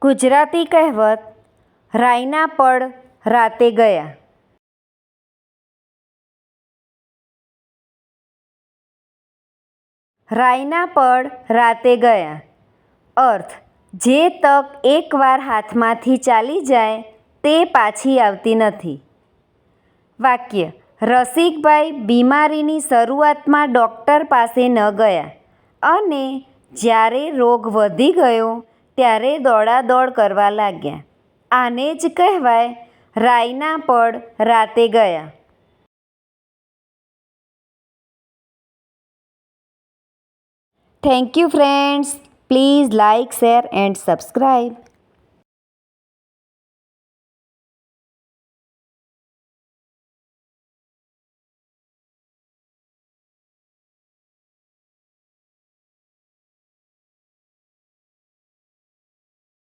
ગુજરાતી કહેવત રાઈના પડ રાતે ગયા. રાઈના પડ રાતે ગયા. અર્થ: જે તક એકવાર હાથમાંથી ચાલી જાય તે પાછી આવતી નથી. વાક્ય: રસિકભાઈ બીમારીની શરૂઆતમાં ડૉક્ટર પાસે ન ગયા અને જ્યારે રોગ વધી ગયો ત્યારે દોડાદોડ કરવા લાગ્યા. આને જ કહેવાય રાઈના પડ રાતે ગયા. Thank you friends. Please like, share and subscribe.